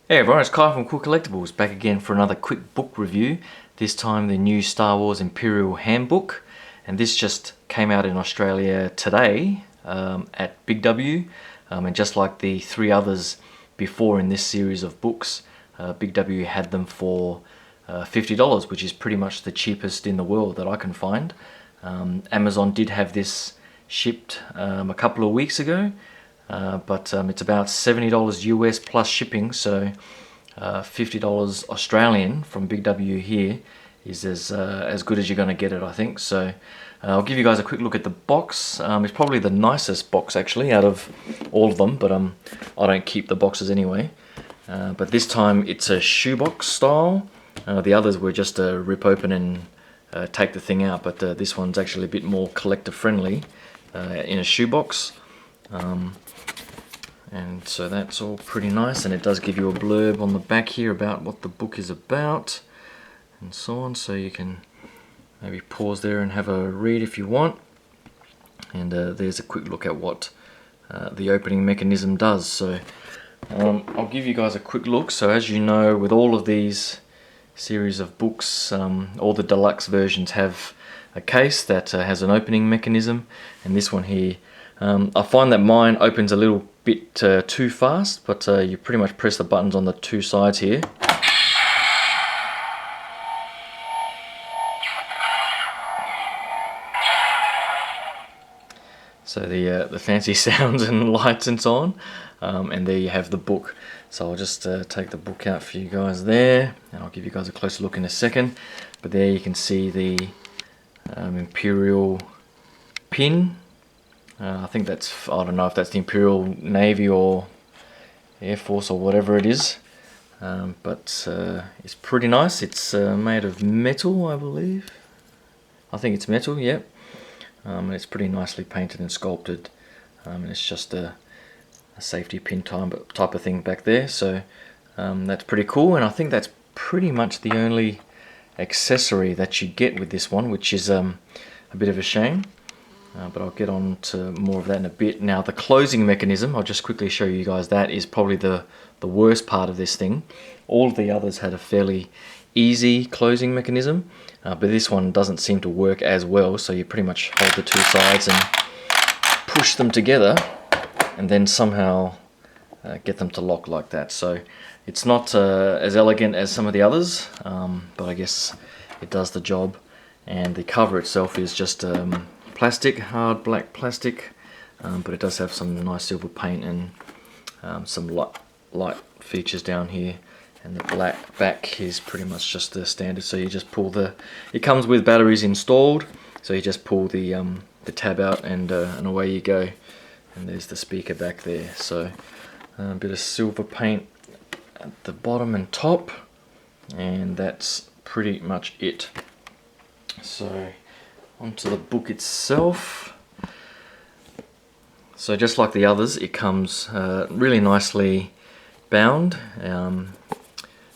Hey everyone, it's Kai from Kool Collectibles, back again for another quick book review. This time the new Star Wars Imperial Handbook, and this just came out in Australia today at Big W, and just like the three others before in this series of books, Big W had them for $50, which is pretty much the cheapest in the world that I can find. Amazon did have this shipped a couple of weeks ago, but it's about $70 US plus shipping, so $50 Australian from Big W here is as good as you're going to get it, I think. So I'll give you guys a quick look at the box. It's probably the nicest box actually out of all of them, but I don't keep the boxes anyway. But this time it's a shoebox style. The others were just a rip open and take the thing out, but this one's actually a bit more collector friendly in a shoebox. And so that's all pretty nice, and it does give you a blurb on the back here about what the book is about and so on, so you can maybe pause there and have a read if you want. And there's a quick look at what the opening mechanism does. So I'll give you guys a quick look. So as you know, with all of these series of books, all the deluxe versions have a case that has an opening mechanism, and this one here, I find that mine opens a little bit too fast, but you pretty much press the buttons on the two sides here. So the fancy sounds and lights and so on, and there you have the book. So I'll just take the book out for you guys there, and I'll give you guys a closer look in a second. But there you can see the Imperial pin. I think that's, I don't know if that's the Imperial Navy or Air Force or whatever it is, but it's pretty nice. It's made of metal, I believe. I think it's metal, yep. And it's pretty nicely painted and sculpted, and it's just a safety pin type of thing back there. So that's pretty cool, and I think that's pretty much the only accessory that you get with this one, which is a bit of a shame. But I'll get on to more of that in a bit. Now the closing mechanism, I'll just quickly show you guys, that is probably the worst part of this thing. All of the others had a fairly easy closing mechanism, but this one doesn't seem to work as well, so you pretty much hold the two sides and push them together and then somehow get them to lock like that. So it's not as elegant as some of the others, but I guess it does the job. And the cover itself is just plastic, hard black plastic, but it does have some nice silver paint and some light features down here, and the black back is pretty much just the standard. So you just pull it comes with batteries installed, so you just pull the tab out and away you go, and there's the speaker back there. So a bit of silver paint at the bottom and top, and that's pretty much it. So onto the book itself. So just like the others, it comes really nicely bound.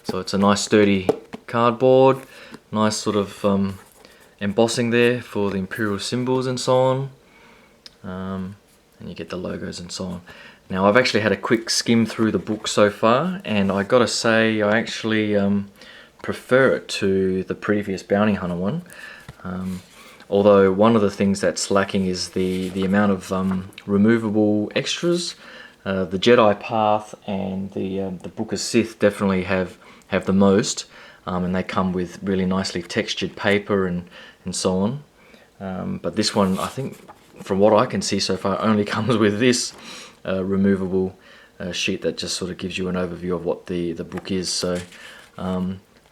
So it's a nice sturdy cardboard, nice sort of embossing there for the Imperial symbols and so on, and you get the logos and so on. Now I've actually had a quick skim through the book so far, and I gotta say I actually prefer it to the previous Bounty Hunter one. Although one of the things that's lacking is the amount of removable extras. The Jedi Path and the Book of Sith definitely have the most, and they come with really nicely textured paper and so on. But this one, I think, from what I can see so far, only comes with this removable sheet that just sort of gives you an overview of what the book is. So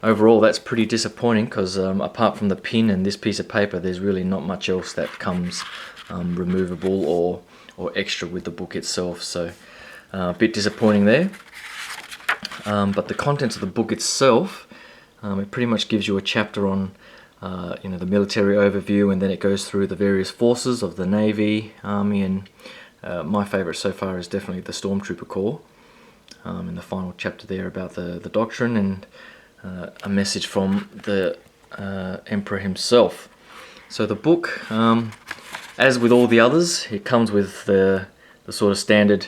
overall, that's pretty disappointing, because apart from the pin and this piece of paper, there's really not much else that comes removable or extra with the book itself. So a bit disappointing there. But the contents of the book itself, it pretty much gives you a chapter on the military overview, and then it goes through the various forces of the Navy, Army, and my favourite so far is definitely the Stormtrooper Corps. In the final chapter there about the doctrine, and a message from the Emperor himself. So the book, as with all the others, it comes with the sort of standard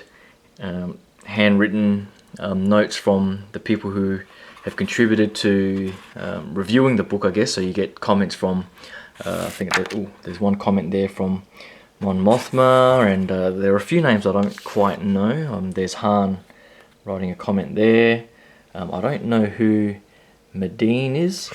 handwritten notes from the people who have contributed to reviewing the book, I guess. So you get comments from, I think there's one comment there from Mon Mothma, and there are a few names I don't quite know. There's Han writing a comment there. I don't know who Medine is,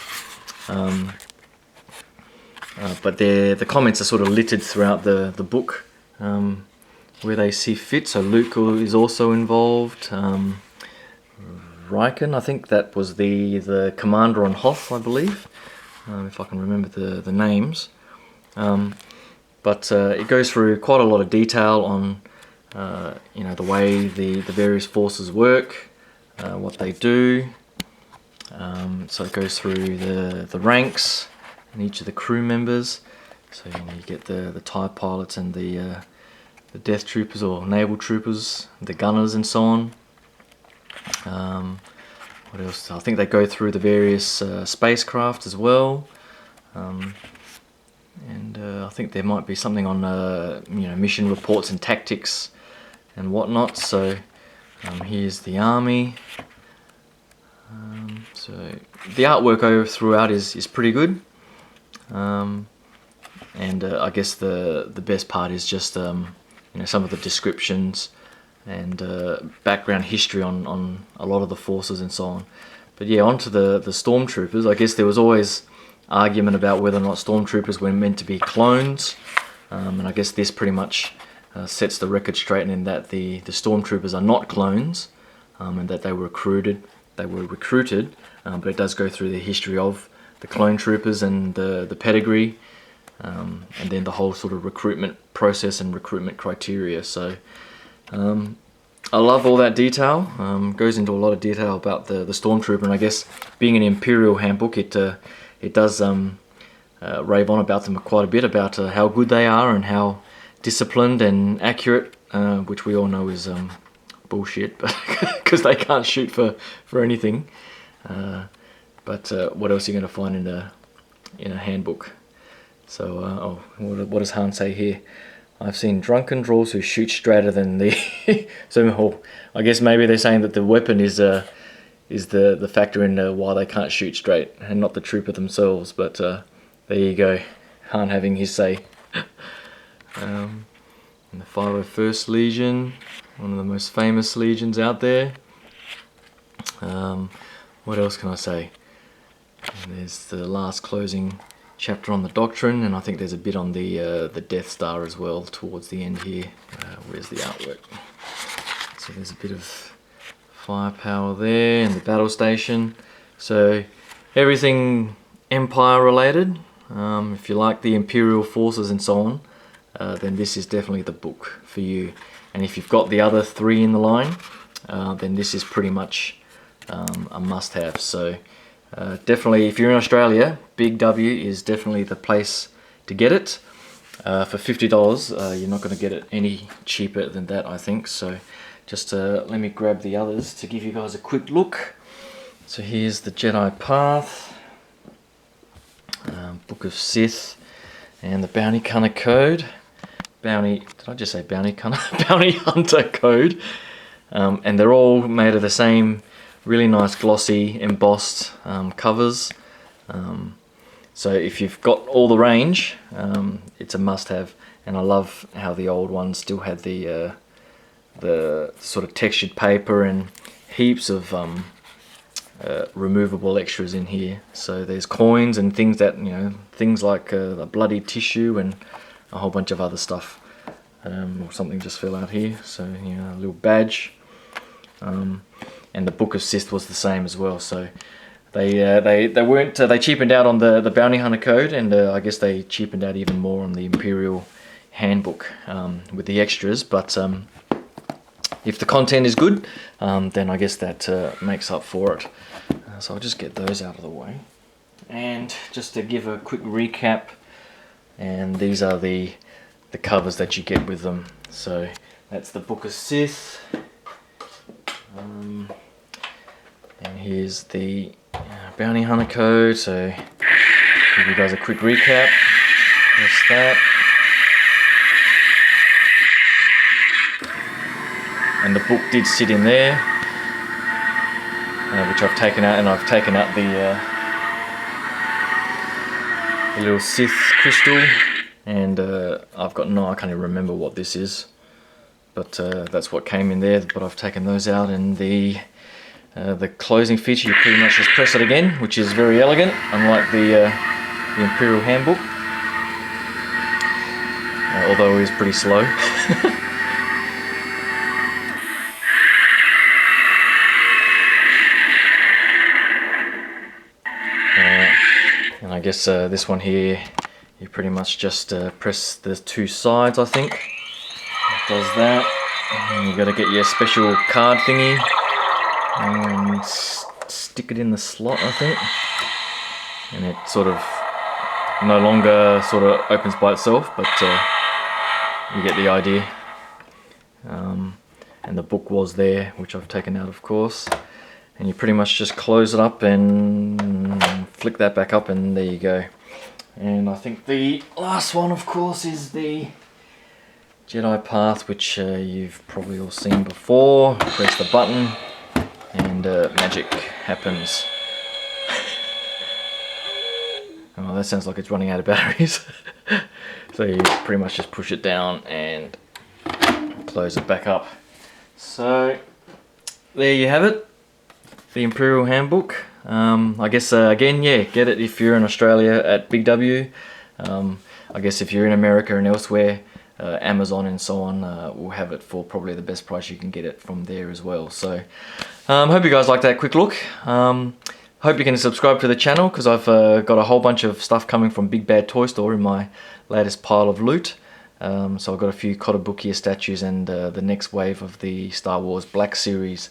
but the comments are sort of littered throughout the book where they see fit. So Luke is also involved. Riken, I think that was the commander on Hoth, I believe, if I can remember the names. But it goes through quite a lot of detail on the way the various forces work, what they do. So it goes through the ranks and each of the crew members. So you get the TIE pilots and the Death Troopers or Naval Troopers, the gunners and so on. What else? I think they go through the various spacecraft as well. And I think there might be something on mission reports and tactics and whatnot. So here's the army. So the artwork throughout is pretty good. And I guess the best part is just some of the descriptions and background history on a lot of the forces and so on. But yeah, onto the stormtroopers. I guess there was always argument about whether or not stormtroopers were meant to be clones, and I guess this pretty much sets the record straight in that the stormtroopers are not clones, and that they were recruited. But it does go through the history of the clone troopers and the pedigree, and then the whole sort of recruitment process and recruitment criteria. So I love all that detail. Goes into a lot of detail about the stormtrooper, and I guess being an Imperial Handbook, it does rave on about them quite a bit, about how good they are and how disciplined and accurate, which we all know is bullshit, because they can't shoot for anything. But what else are you going to find in a handbook? So, what does Han say here? I've seen drunken drolls who shoot straighter than the... So, I guess maybe they're saying that the weapon is the factor in why they can't shoot straight, and not the trooper themselves. But there you go, Han having his say. And the 501st Legion, one of the most famous legions out there. What else can I say? And there's the last closing chapter on the Doctrine, and I think there's a bit on the Death Star as well towards the end here. Where's the artwork? So there's a bit of firepower there, and the battle station. So everything Empire related. If you like the Imperial forces and so on, then this is definitely the book for you. And if you've got the other three in the line, then this is pretty much a must-have. So definitely, if you're in Australia, Big W is definitely the place to get it. For $50, you're not going to get it any cheaper than that, I think. So just let me grab the others to give you guys a quick look. So here's the Jedi Path, Book of Sith, and the Bounty Hunter Code. Did I just say Bounty Hunter? Bounty Hunter Code. And they're all made of the same really nice glossy embossed covers. So if you've got all the range, it's a must-have. And I love how the old ones still had the sort of textured paper and heaps of removable extras in here. So there's coins and things that, things like a bloody tissue and a whole bunch of other stuff. Or something just fell out here. So a little badge. And the Book of Sith was the same as well. So they cheapened out on the Bounty Hunter Code, and I guess they cheapened out even more on the Imperial Handbook with the extras. But if the content is good, then I guess that makes up for it. So I'll just get those out of the way. And just to give a quick recap, and these are the covers that you get with them. So that's the Book of Sith. And here's the Bounty Hunter Code. So give you guys a quick recap. That's that. And the book did sit in there. which I've taken out, and I've taken out the little Sith crystal, and I've got I can't even remember what this is, but that's what came in there. But I've taken those out, and the closing feature, you pretty much just press it again, which is very elegant, unlike the Imperial Handbook, although it is pretty slow. And I guess this one here, you pretty much just press the two sides, I think. It does that. And you got to get your special card thingy and stick it in the slot, I think. And it sort of no longer sort of opens by itself, but you get the idea. And the book was there, which I've taken out, of course. And you pretty much just close it up and flick that back up, and there you go. And I think the last one, of course, is the Jedi Path, which you've probably all seen before. Press the button and magic happens. Oh, that sounds like it's running out of batteries. So you pretty much just push it down and close it back up. So there you have it, the Imperial Handbook. I guess again, yeah, get it if you're in Australia at Big W. I guess if you're in America and elsewhere, Amazon and so on will have it for probably the best price you can get it from there as well. So hope you guys like that quick look. Hope you can subscribe to the channel, because I've got a whole bunch of stuff coming from Big Bad Toy Store in my latest pile of loot. So I've got a few Kotobukiya statues and the next wave of the Star Wars Black series.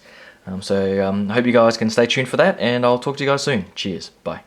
So I hope you guys can stay tuned for that, and I'll talk to you guys soon. Cheers. Bye.